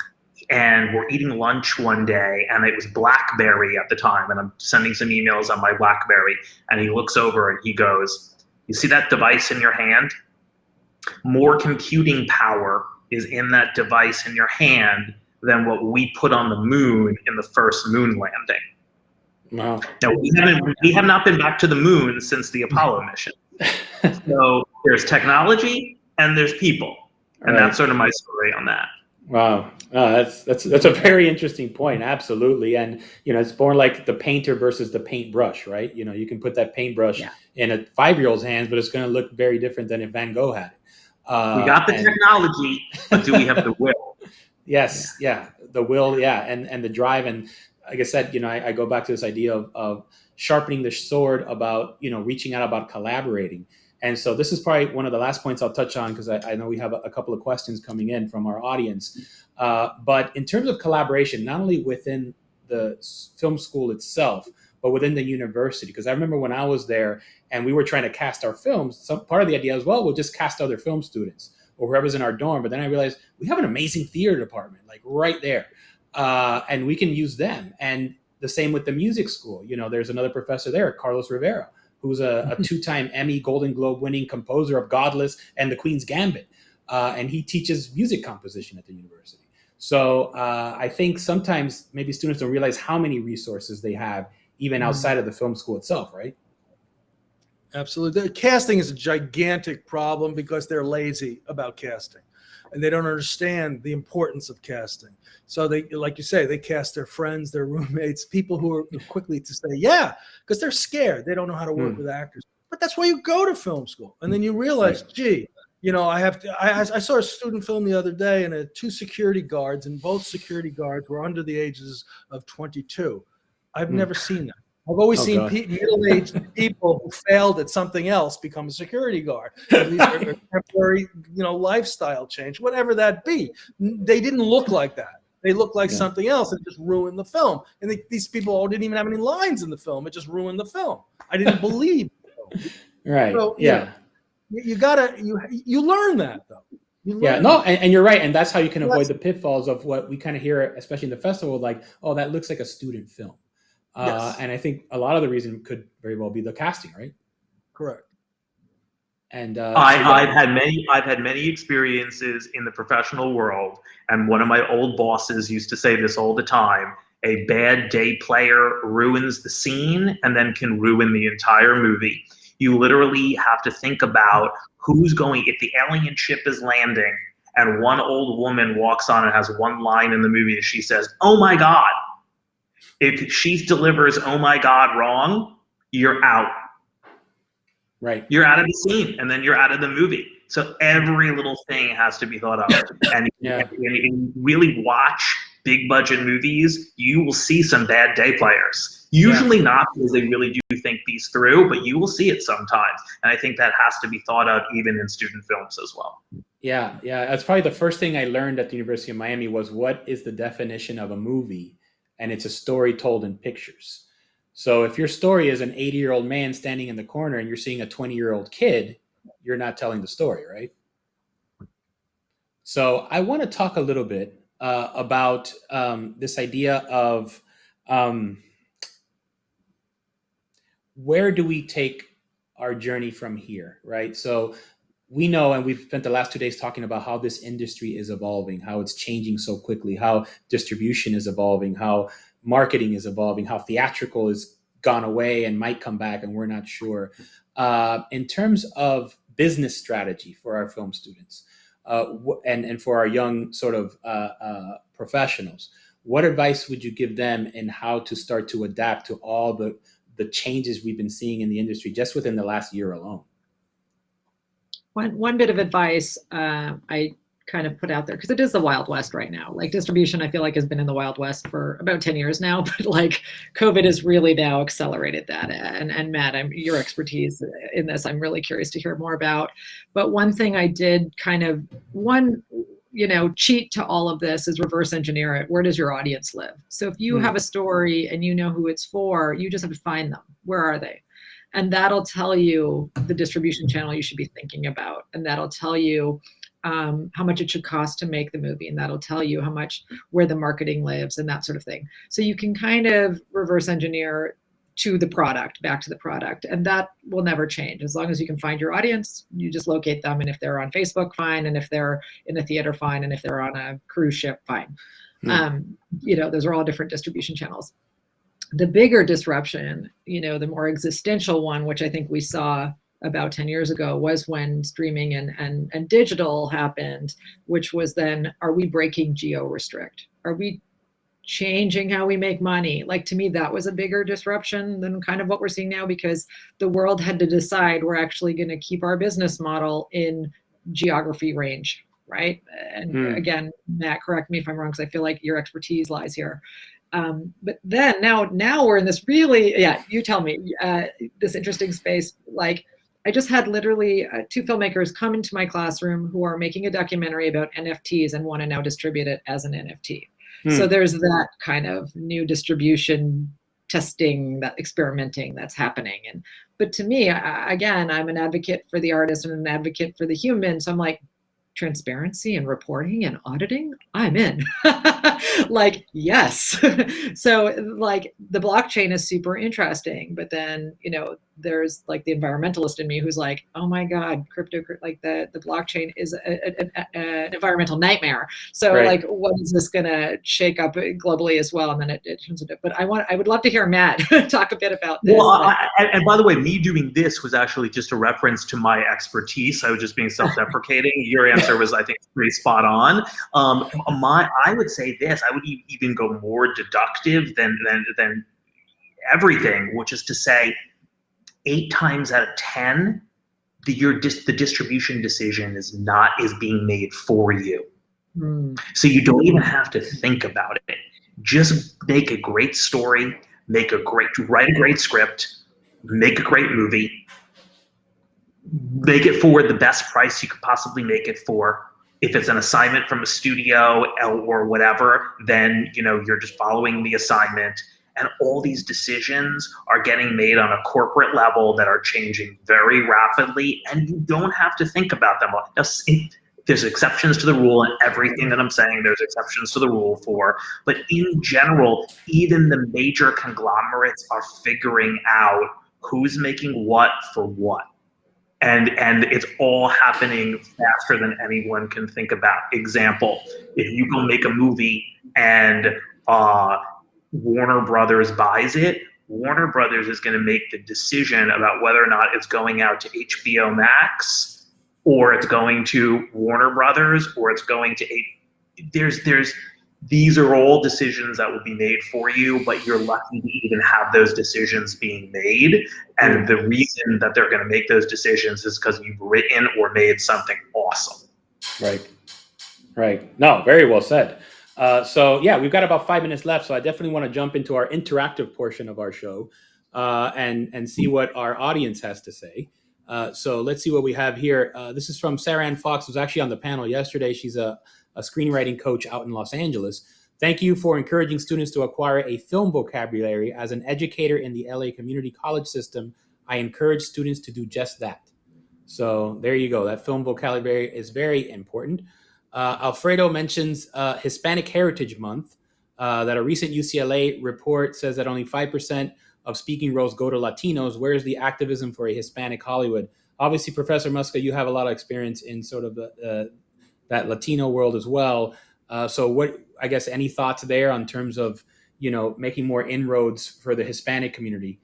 And we're eating lunch one day, and it was BlackBerry at the time, and I'm sending some emails on my BlackBerry, and he looks over and he goes, "You see that device in your hand? More computing power is in that device in your hand than what we put on the moon in the first moon landing." Wow. Now, we have not been back to the moon since the Apollo mission. So there's technology and there's people. And that's sort of my story on that. Wow, that's a very interesting point. Absolutely, and it's more like the painter versus the paintbrush, right? You can put that paintbrush in a 5-year-old's hands, but it's going to look very different than if Van Gogh had it. We got the technology, but do we have the will? Yes, the will, and the drive, and like I said, I go back to this idea of sharpening the sword, about reaching out, about collaborating. And so this is probably one of the last points I'll touch on, because I know we have a couple of questions coming in from our audience. But in terms of collaboration, not only within the film school itself, but within the university, because I remember when I was there and we were trying to cast our films, some part of the idea was, well, we'll just cast other film students or whoever's in our dorm. But then I realized we have an amazing theater department, like right there. And we can use them. And the same with the music school. There's another professor there, Carlos Rivera, who's a 2-time Emmy Golden Globe winning composer of Godless and The Queen's Gambit. And he teaches music composition at the university. So I think sometimes maybe students don't realize how many resources they have even outside of the film school itself, right? Absolutely. The casting is a gigantic problem because they're lazy about casting. And they don't understand the importance of casting. So they, like you say, they cast their friends, their roommates, people who are quickly to say, because they're scared. They don't know how to work with actors. But that's why you go to film school. And then you realize, I saw a student film the other day, and 2 security guards, and both security guards were under the ages of 22. I've never seen that. I've always seen middle-aged people who failed at something else become a security guard. At least a temporary, lifestyle change, whatever that be. They didn't look like that. They looked like something else and just ruined the film. And these people didn't even have any lines in the film. It just ruined the film. I didn't believe it. Right. So, you learn that though. And you're right. And that's how you can avoid the pitfalls of what we kind of hear, especially in the festival, like, oh, that looks like a student film. And I think a lot of the reason could very well be the casting, right? Correct. And I've had many experiences in the professional world, and one of my old bosses used to say this all the time: a bad day player ruins the scene and then can ruin the entire movie. You literally have to think about who's going, if the alien ship is landing and one old woman walks on and has one line in the movie and she says, "Oh my God." If she delivers "oh my God" wrong, you're out. Right. You're out of the scene, and then you're out of the movie. So every little thing has to be thought of. And if you really watch big budget movies, you will see some bad day players. Usually not because they really do think these through, but you will see it sometimes. And I think that has to be thought of even in student films as well. Yeah. That's probably the first thing I learned at the University of Miami was, what is the definition of a movie? And it's a story told in pictures. So if your story is an 80-year-old man standing in the corner and you're seeing a 20-year-old kid, you're not telling the story, right? So I want to talk a little bit about this idea of where do we take our journey from here, right? So we know, and we've spent the last 2 days talking about how this industry is evolving, how it's changing so quickly, how distribution is evolving, how marketing is evolving, how theatrical has gone away and might come back, and we're not sure. In terms of business strategy for our film students and for our young sort of professionals, what advice would you give them in how to start to adapt to all the changes we've been seeing in the industry just within the last year alone? One bit of advice I kind of put out there, because it is the Wild West right now. Like, distribution, I feel like, has been in the Wild West for about 10 years now, but like COVID has really now accelerated that. And Matt, your expertise in this, I'm really curious to hear more about. But one thing I did cheat to all of this is reverse engineer it. Where does your audience live? So if you have a story and you know who it's for, you just have to find them. Where are they? And that'll tell you the distribution channel you should be thinking about. And that'll tell you how much it should cost to make the movie. And that'll tell you where the marketing lives and that sort of thing. So you can kind of reverse engineer to the product, back to the product. And that will never change. As long as you can find your audience, you just locate them. And if they're on Facebook, fine. And if they're in a theater, fine. And if they're on a cruise ship, fine. Those are all different distribution channels. The bigger disruption, the more existential one, which I think we saw about 10 years ago was when streaming and digital happened, which was then, are we breaking geo-restrict? Are we changing how we make money? Like, to me, that was a bigger disruption than kind of what we're seeing now, because the world had to decide we're actually going to keep our business model in geography range, right? And again, Matt, correct me if I'm wrong, because I feel like your expertise lies here. But then now we're in this really, you tell me, this interesting space. Like, I just had literally 2 filmmakers come into my classroom who are making a documentary about NFTs and want to now distribute it as an NFT. So there's that kind of new distribution testing, that experimenting that's happening. But to me, again, I'm an advocate for the artist and an advocate for the human. So I'm like, transparency and reporting and auditing, I'm in. Like, yes. So like the blockchain is super interesting, but then, there's like the environmentalist in me who's like, oh my God, crypto, like the blockchain is an environmental nightmare. So like, what is this gonna shake up globally as well? And then it turns into, but I would love to hear Matt talk a bit about this. Well, and by the way, me doing this was actually just a reference to my expertise. I was just being self-deprecating. Your answer was, I think, pretty spot on. I would say this, I would even go more deductive than everything, which is to say, 8 times out of 10, the distribution decision is being made for you. So you don't even have to think about it. Just make a great story, write a great script, make a great movie, make it for the best price you could possibly make it for. If it's an assignment from a studio or whatever, then you're just following the assignment. And all these decisions are getting made on a corporate level that are changing very rapidly, and you don't have to think about them. There's exceptions to the rule, and everything that I'm saying, there's exceptions to the rule for. But in general, even the major conglomerates are figuring out who's making what for what. And it's all happening faster than anyone can think about. Example, if you go make a movie and Warner Brothers buys it, Warner Brothers is going to make the decision about whether or not it's going out to HBO Max, or it's going to Warner Brothers, or it's going to these are all decisions that will be made for you, but you're lucky to even have those decisions being made. And the reason that they're going to make those decisions is because you've written or made something awesome. Right. No, very well said. So yeah, we've got about 5 minutes left. So I definitely want to jump into our interactive portion of our show and see what our audience has to say. So let's see what we have here. This is from Sarah Ann Fox, who's actually on the panel yesterday. She's a screenwriting coach out in Los Angeles. Thank you for encouraging students to acquire a film vocabulary. As an educator in the LA community college system, I encourage students to do just that. So there you go. That film vocabulary is very important. Alfredo mentions Hispanic Heritage Month, that a recent UCLA report says that only 5% of speaking roles go to Latinos. Where is the activism for a Hispanic Hollywood? Obviously, Professor Musca, you have a lot of experience in sort of that Latino world as well. So what, I guess, any thoughts there on terms of, making more inroads for the Hispanic community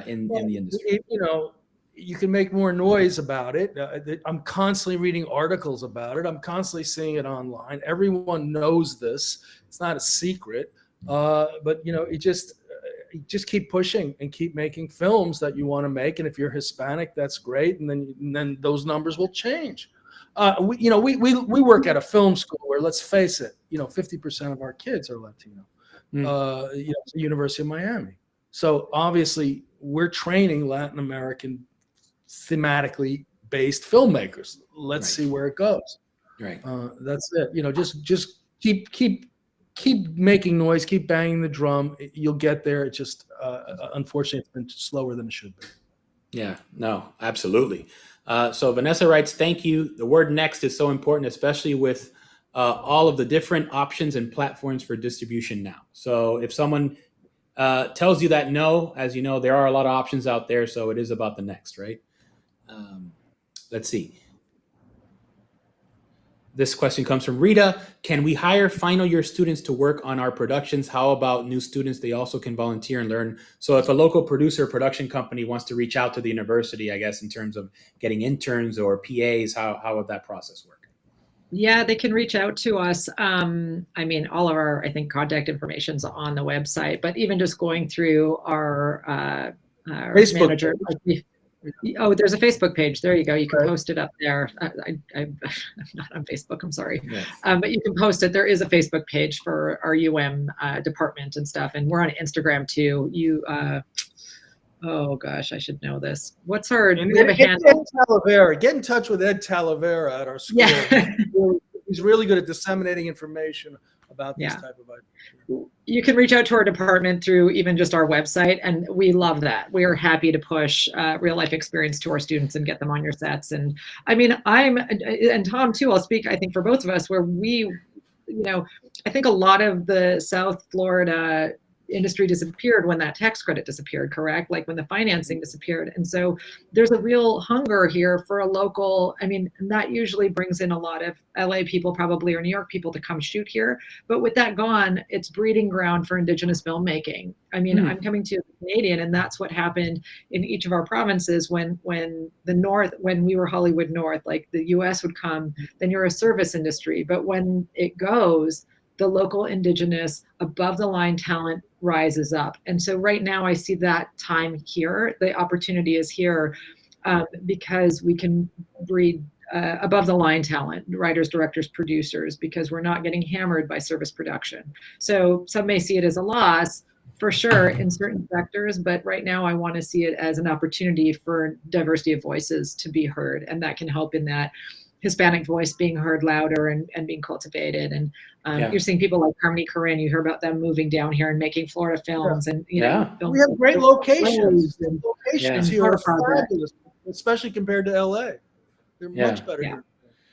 in the industry? You can make more noise about it. I'm constantly reading articles about it. I'm constantly seeing it online. Everyone knows this. It's not a secret. But you just keep pushing and keep making films that you want to make. And if you're Hispanic, that's great. And then those numbers will change. We work at a film school where, let's face it, 50% of our kids are Latino. The University of Miami. So obviously we're training Latin American thematically based filmmakers. Let's see where it goes. Right. That's it. Just keep making noise, keep banging the drum. You'll get there. It just, unfortunately, it's been slower than it should be. Yeah, no, absolutely. So Vanessa writes, thank you. The word next is so important, especially with all of the different options and platforms for distribution now. So if someone tells you that no, as you know, there are a lot of options out there. So it is about the next, right? Let's see. This question comes from Rita. Can we hire final year students to work on our productions? How about new students? They also can volunteer and learn. So if a local producer or production company wants to reach out to the university, I guess, in terms of getting interns or PAs, how would that process work? Yeah, they can reach out to us. I mean, all of our, I think, contact information is on the website, but even just going through our Facebook manager. Oh, there's a Facebook page. There you go. You can post it up there. I'm not on Facebook. I'm sorry. Yes. But you can post it. There is a Facebook page for our UM department and stuff. And we're on Instagram too. Oh gosh, I should know this. What's our, we have a handle. Ed Talavera. Get in touch with Ed Talavera at our school. Yeah. He's really good at disseminating information about this type of idea. You can reach out to our department through even just our website, and we love that. We are happy to push real life experience to our students and get them on your sets. And I mean, and Tom too, I'll speak, I think, for both of us, where we, I think a lot of the South Florida industry disappeared when that tax credit disappeared, correct? Like when the financing disappeared. And so there's a real hunger here for a local, I mean, that usually brings in a lot of LA people probably, or New York people to come shoot here. But with that gone, it's breeding ground for Indigenous filmmaking. I mean, I'm coming to a Canadian, and that's what happened in each of our provinces when the North, when we were Hollywood North, like the US would come, then you're a service industry. But when it goes, the local Indigenous above the line talent rises up. And so right now I see that time here. The opportunity is here because we can breed above the line talent, writers, directors, producers, because we're not getting hammered by service production. So some may see it as a loss for sure in certain sectors, but right now I want to see it as an opportunity for diversity of voices to be heard. And that can help in that Hispanic voice being heard louder and being cultivated. And you're seeing people like Harmony Korine, you hear about them moving down here and making Florida films. And you know, we have great locations. And Locations here are fabulous, especially compared to LA. They're much better here.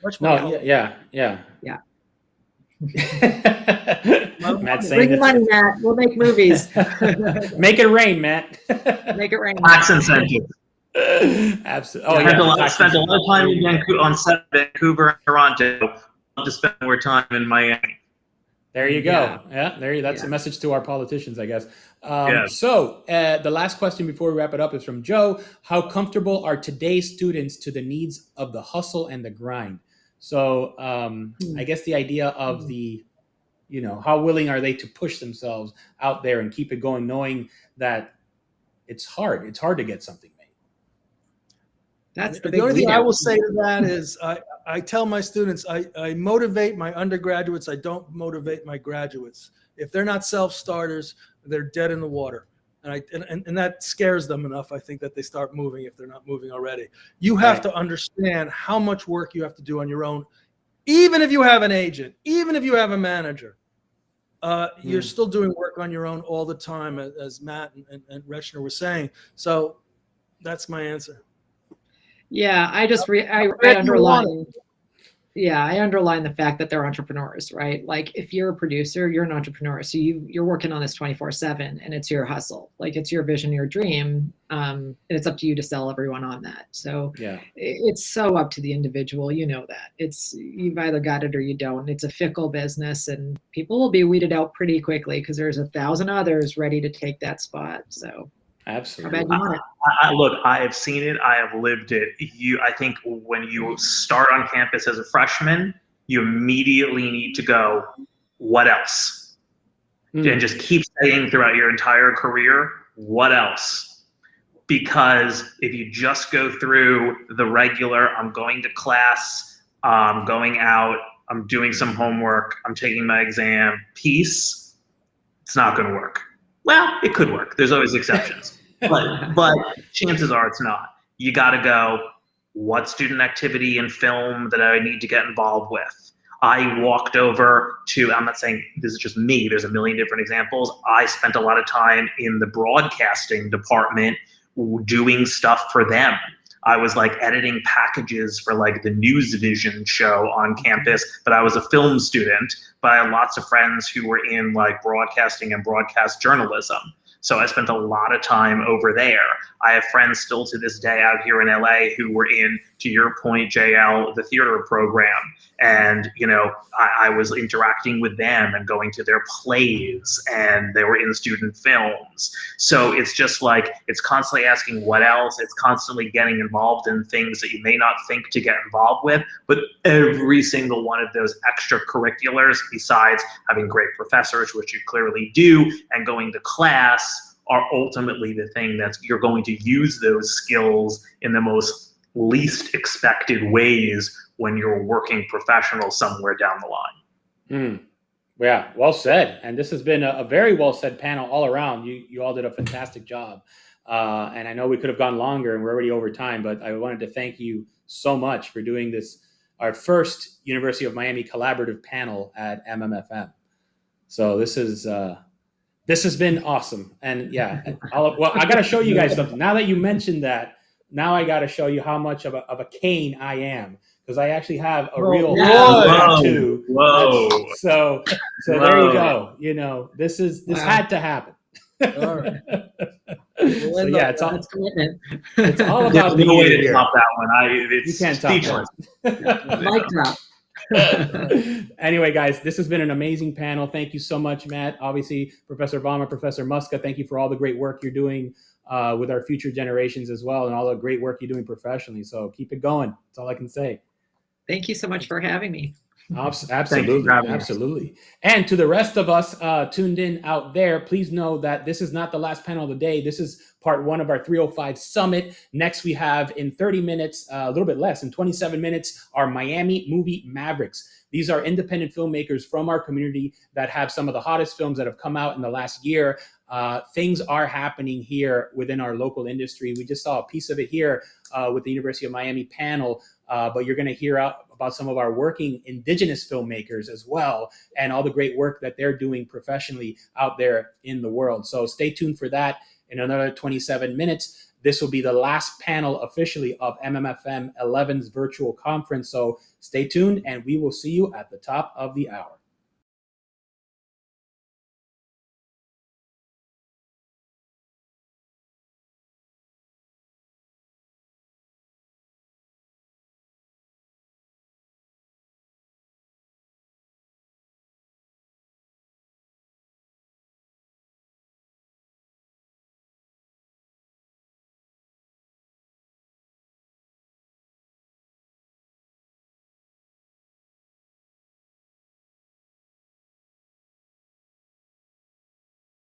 Much more. Matt's bring the money, Matt. We'll make movies. Make it rain, Matt. Make it rain. Tax incentives. Absolutely. I spent a lot of time in on set in Vancouver and Toronto. I'll just spend more time in Miami. There you go. That's a message to our politicians, I guess. Yes. So the last question before we wrap it up is from Joe. How comfortable are today's students to the needs of the hustle and the grind? So I guess the idea of the, how willing are they to push themselves out there and keep it going, knowing that it's hard. It's hard to get something made. That's the only thing I will say to that is I tell my students, I motivate my undergraduates. I don't motivate my graduates. If they're not self-starters, they're dead in the water. And that scares them enough, I think, that they start moving if they're not moving already. You have to understand how much work you have to do on your own. Even if you have an agent, even if you have a manager, you're still doing work on your own all the time, as Matt and Rechna were saying. So that's my answer. Yeah, I just I underline. Yeah, I underline the fact that they're entrepreneurs, right? Like if you're a producer, you're an entrepreneur. So you're working on this 24/7 and it's your hustle. Like it's your vision, your dream. And it's up to you to sell everyone on that. So it's so up to the individual. You know that. You've either got it or you don't. It's a fickle business and people will be weeded out pretty quickly because there's 1,000 others ready to take that spot. So absolutely. Look, I have seen it. I have lived it. I think when you start on campus as a freshman, you immediately need to go, what else? And just keep saying throughout your entire career, what else? Because if you just go through the regular, I'm going to class, I'm going out, I'm doing some homework, I'm taking my exam piece, it's not going to work. Well, it could work. There's always exceptions. But chances are it's not. You got to go, what student activity and film that I need to get involved with? I walked over to, I'm not saying this is just me, there's a million different examples. I spent a lot of time in the broadcasting department doing stuff for them. I was like editing packages for like the News Vision show on campus, but I was a film student, but I had lots of friends who were in like broadcasting and broadcast journalism. So I spent a lot of time over there. I have friends still to this day out here in LA who were in, to your point, JL, the theater program. And, I was interacting with them and going to their plays, and they were in student films. So it's just like, it's constantly asking what else. It's constantly getting involved in things that you may not think to get involved with. But every single one of those extracurriculars, besides having great professors, which you clearly do, and going to class, are ultimately the thing that you're going to use those skills in the most least expected ways when you're a working professional somewhere down the line. Yeah, well said. And this has been a very well said panel all around. You all did a fantastic job. And I know we could have gone longer and we're already over time, but I wanted to thank you so much for doing this, our first University of Miami collaborative panel at MMFM. So this has been awesome. And yeah, I got to show you guys something. Now that you mentioned that, now I got to show you how much of a cane I am, because I actually have a real tattoo. Whoa. So there you go. This had to happen. All right. So yeah, it's all about There's being no way to here. top that one. You can't top speechless. Mic drop. Anyway, guys, this has been an amazing panel. Thank you so much, Matt. Obviously, Professor Varma, Professor Musca, thank you for all the great work you're doing with our future generations as well, and all the great work you're doing professionally. So keep it going. That's all I can say. Thank you so much for having me. Absolutely. And to the rest of us tuned in out there, please know that this is not the last panel of the day. This is part one of our 305 Summit. Next, we have in 30 minutes, a little bit less, in 27 minutes, our Miami Movie Mavericks. These are independent filmmakers from our community that have some of the hottest films that have come out in the last year. Things are happening here within our local industry. We just saw a piece of it here with the University of Miami panel, but you're going to hear about some of our working indigenous filmmakers as well, and all the great work that they're doing professionally out there in the world. So stay tuned for that. In another 27 minutes, this will be the last panel officially of MMFM 11's virtual conference. So stay tuned, and we will see you at the top of the hour.